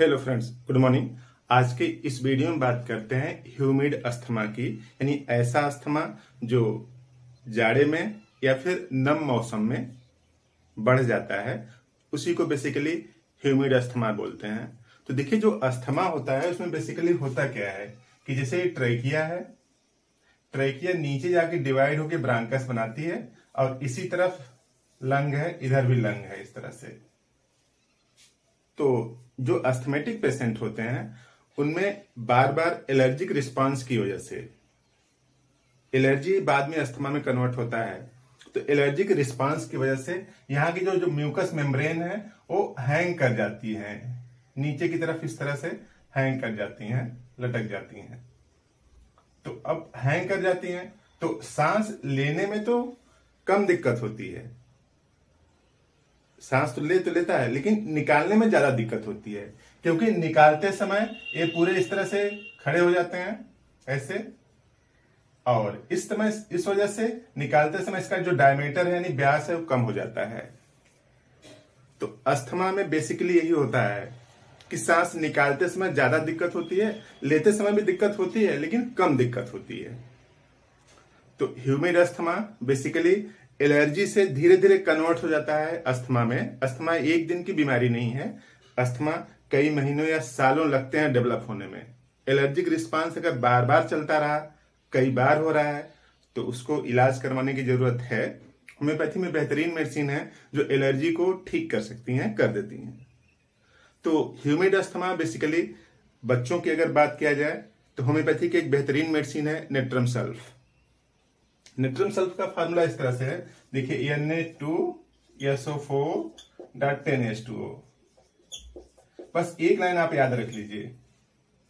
Hello friends, good morning. आज के इस वीडियो में बात करते हैं ह्यूमिड अस्थमा की, यानी ऐसा अस्थमा जो जाड़े में या फिर नम मौसम में बढ़ जाता है, उसी को बेसिकली ह्यूमिड अस्थमा बोलते हैं। तो देखिए, जो अस्थमा होता है उसमें बेसिकली होता क्या है कि जैसे ट्रेकिया है, ट्रेकिया नीचे जाके डिवाइड होके ब्रांकस बनाती है और इसी तरफ लंग है, इधर भी लंग है, इस तरह से। तो जो अस्थमेटिक पेशेंट होते हैं उनमें बार बार एलर्जिक रिस्पांस की वजह से, एलर्जी बाद में अस्थमा में कन्वर्ट होता है, तो एलर्जिक रिस्पांस की वजह से यहाँ की जो म्यूकस मेम्ब्रेन है वो हैंग कर जाती है, नीचे की तरफ इस तरह से हैंग कर जाती हैं, लटक जाती हैं। तो अब हैंग कर जाती हैं तो सांस लेने में तो कम दिक्कत होती है, सांस तो लेता है, लेकिन निकालने में ज्यादा दिक्कत होती है, क्योंकि निकालते समय ये पूरे इस तरह से खड़े हो जाते हैं ऐसे, और इस वजह से निकालते समय इसका जो डायमीटर है यानी व्यास है वो कम हो जाता है। तो अस्थमा में बेसिकली यही होता है कि सांस निकालते समय ज्यादा दिक्कत होती है, लेते समय भी दिक्कत होती है, लेकिन कम दिक्कत होती है। तो ह्यूमिड अस्थमा बेसिकली एलर्जी से धीरे धीरे कन्वर्ट हो जाता है अस्थमा में। अस्थमा एक दिन की बीमारी नहीं है, अस्थमा कई महीनों या सालों लगते हैं डेवलप होने में। एलर्जिक रिस्पांस अगर बार बार चलता रहा, कई बार हो रहा है, तो उसको इलाज करवाने की जरूरत है। होम्योपैथी में बेहतरीन मेडिसिन है जो एलर्जी को ठीक कर सकती हैं, कर देती हैं। तो ह्यूमिड अस्थमा बेसिकली बच्चों की अगर बात किया जाए तो होम्योपैथी की एक बेहतरीन मेडिसिन है नेट्रम सल्फ। नेट्रम सल्फ का फार्मूला इस तरह से है, देखिए Na2SO4.10H2O। बस एक लाइन आप याद रख लीजिए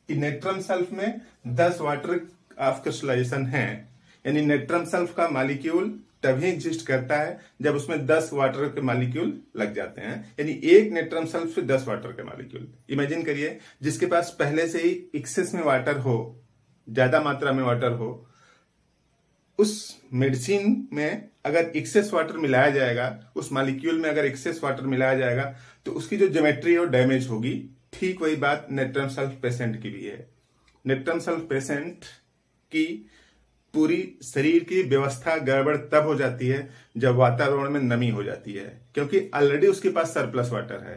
कि नेट्रम सल्फ में 10 वाटर ऑफ क्रिस्टलाइजेशन है, यानी नेट्रम सल्फ का मॉलिक्यूल तभी एग्जिस्ट करता है जब उसमें 10 वाटर के मॉलिक्यूल लग जाते हैं, यानी एक नेट्रम सल्फ से 10 वाटर के मॉलिक्यूल। इमेजिन करिए, जिसके पास पहले से ही एक्सेस में वाटर हो, ज्यादा मात्रा में वाटर हो, उस मेडिसिन में अगर एक्सेस वाटर मिलाया जाएगा, उस मॉलिक्यूल में अगर एक्सेस वाटर मिलाया जाएगा तो उसकी जो ज्योमेट्री है वो डैमेज होगी। ठीक वही बात नेट्रम सल्फ पेशेंट की भी है। नेट्रम सल्फ पेशेंट की पूरी शरीर की व्यवस्था गड़बड़ तब हो जाती है जब वातावरण में नमी हो जाती है, क्योंकि ऑलरेडी उसके पास सरप्लस वाटर है।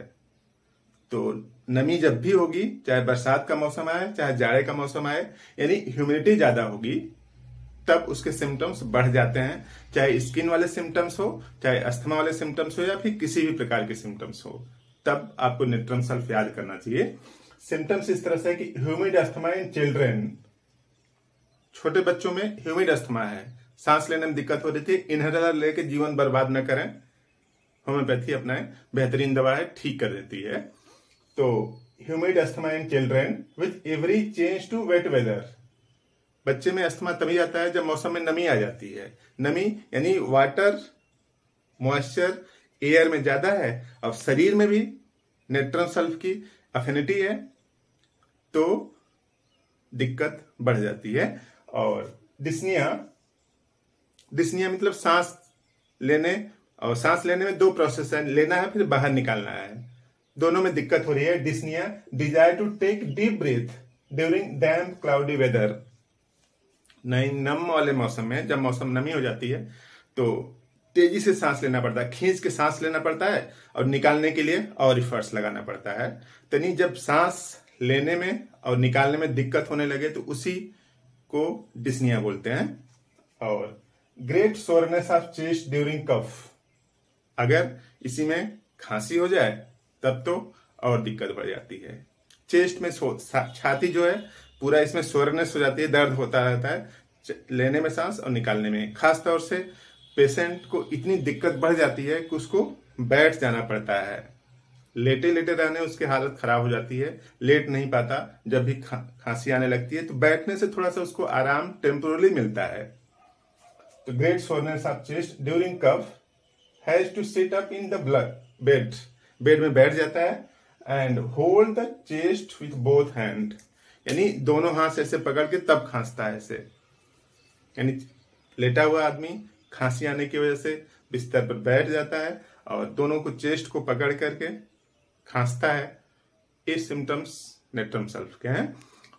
तो नमी जब भी होगी, चाहे बरसात का मौसम आए चाहे जाड़े का मौसम आए, यानी ह्यूमिडिटी ज्यादा होगी, तब उसके सिम्टम्स बढ़ जाते हैं, चाहे स्किन वाले सिम्टम्स हो, चाहे अस्थमा वाले सिम्टम्स हो, या फिर किसी भी प्रकार के सिम्टम्स हो। तब आपको नेट्रम सल्फ याद करना चाहिए। सिम्टम्स इस तरह से है कि ह्यूमिड अस्थमा इन चिल्ड्रेन, छोटे बच्चों में ह्यूमिड अस्थमा है, सांस लेने में दिक्कत हो रही थी, इनहेलर लेके जीवन बर्बाद न करें, होम्योपैथी अपनाएं, बेहतरीन दवा है, ठीक कर देती है। तो humid asthma in children with every change to wet weather, बच्चे में अस्थमा तभी आता है जब मौसम में नमी आ जाती है। नमी यानी वाटर मॉइस्चर एयर में ज्यादा है और शरीर में भी नेट्रम सल्फ की अफिनिटी है, तो दिक्कत बढ़ जाती है। और डिस्निया मतलब सांस लेने, और सांस लेने में दो प्रोसेस है, लेना है फिर बाहर निकालना है, दोनों में दिक्कत हो रही है। Dyspnoea, desire to take deep breath during damp cloudy weather, नहीं नम वाले मौसम में, जब मौसम नमी हो जाती है तो तेजी से सांस लेना पड़ता है, खींच के सांस लेना पड़ता है, और निकालने के लिए और एफर्ट्स लगाना पड़ता है। तो नहीं, जब सांस लेने में और निकालने में दिक्कत होने लगे तो उसी को डिस्निया बोलते हैं। और great soreness of chest during cough, अगर इसी में खांसी हो जाए तब तो और दिक्कत बढ़ जाती है। चेस्ट में छाती जो है पूरा इसमें सोरनेस हो जाती है, दर्द होता रहता है लेने में सांस और निकालने में। खास तौर से पेशेंट को इतनी दिक्कत बढ़ जाती है कि उसको बैठ जाना पड़ता है, लेटे लेटे रहने उसकी हालत खराब हो जाती है, लेट नहीं पाता। जब भी खांसी आने लगती है तो बैठने से थोड़ा सा उसको आराम टेम्पोरली मिलता है। तो great soreness of chest during cough has to sit up in the bed, bed में बैठ जाता है and hold the chest with both hand, यानी दोनों हाथ से ऐसे पकड़ के तब खांसता है ऐसे, यानी लेटा हुआ आदमी खांसी आने की वजह से बिस्तर पर बैठ जाता है और दोनों को चेस्ट को पकड़ करके खांसता है, ये सिम्टम्स नेट्रम सल्फ के हैं।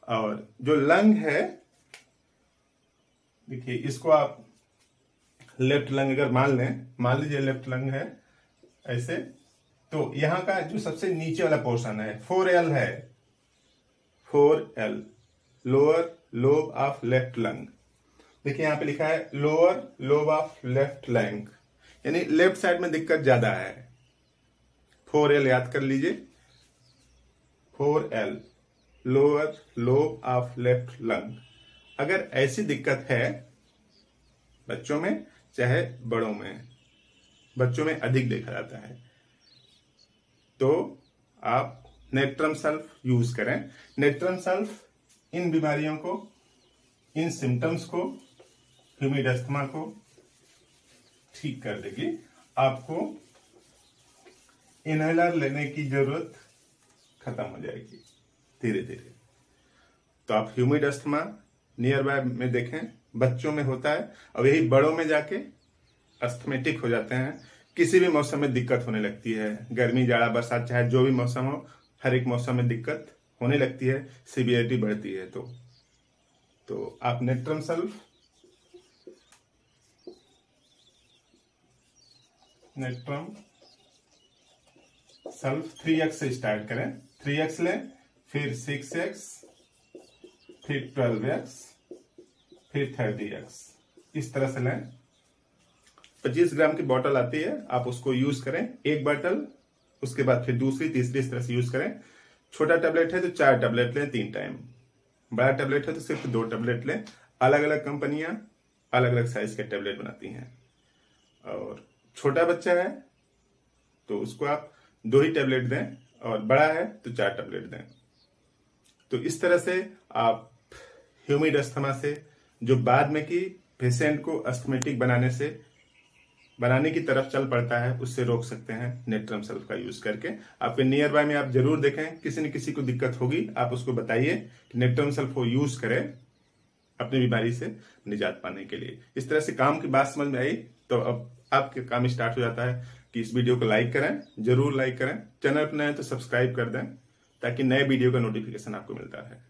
और जो लंग है, देखिए इसको आप लेफ्ट लंग अगर मान लीजिए लेफ्ट लंग है ऐसे, तो यहां का जो सबसे नीचे वाला पोर्शन है 4L है, 4L lower lobe of left lung. देखिए यहां पे लिखा है lower lobe of left lung, यानी लेफ्ट साइड में दिक्कत ज्यादा है। 4L याद कर लीजिए, 4L lower lobe of left lung. अगर ऐसी दिक्कत है बच्चों में चाहे बड़ों में, बच्चों में अधिक देखा जाता है, तो आप नेट्रम सल्फ यूज करें। नेट्रम सल्फ इन बीमारियों को, इन सिम्टम्स को, ह्यूमिड अस्थमा को ठीक कर देगी। आपको इनहेलर लेने की जरूरत खत्म हो जाएगी धीरे धीरे। तो आप ह्यूमिड अस्थमा नियर बाय में देखें, बच्चों में होता है और यही बड़ों में जाके अस्थमेटिक हो जाते हैं। किसी भी मौसम में दिक्कत होने लगती है, गर्मी जाड़ा बरसात चाहे जो भी मौसम हो, हर एक मौसम में दिक्कत होने लगती है, सीवियरिटी बढ़ती है। तो आप natrum sulph, natrum sulph 3x से स्टार्ट करें, 3x लें, फिर 6x, फिर 12x, फिर 30x, इस तरह से लें। 25 ग्राम की बोतल आती है, आप उसको यूज करें एक बोतल, उसके बाद फिर दूसरी तीसरी इस तरह से यूज करें। छोटा टेबलेट है तो 4 टेबलेट लें 3 टाइम, बड़ा टेबलेट है तो सिर्फ 2 टेबलेट लें। अलग अलग कंपनियां अलग अलग साइज के टेबलेट बनाती हैं, और छोटा बच्चा है तो उसको आप 2 ही टेबलेट दें, और बड़ा है तो 4 टेबलेट दें। तो इस तरह से आप ह्यूमिड अस्थमा से, जो बाद में की पेशेंट को अस्थमेटिक बनाने की तरफ चल पड़ता है, उससे रोक सकते हैं नेट्रम सल्फ का यूज करके। आपके नियर बाय में आप जरूर देखें, किसी न किसी को दिक्कत होगी, आप उसको बताइए कि नेट्रम सल्फ को यूज करें अपनी बीमारी से निजात पाने के लिए। इस तरह से काम की बात समझ में आई तो अब आपके काम स्टार्ट हो जाता है कि इस वीडियो को लाइक करें, जरूर लाइक करें। चैनल पर नए तो सब्सक्राइब कर दें ताकि नए वीडियो का नोटिफिकेशन आपको मिलता है।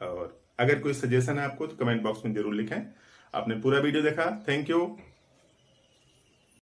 और अगर कोई सजेशन है आपको तो कमेंट बॉक्स में जरूर लिखें। आपने पूरा वीडियो देखा, थैंक यू।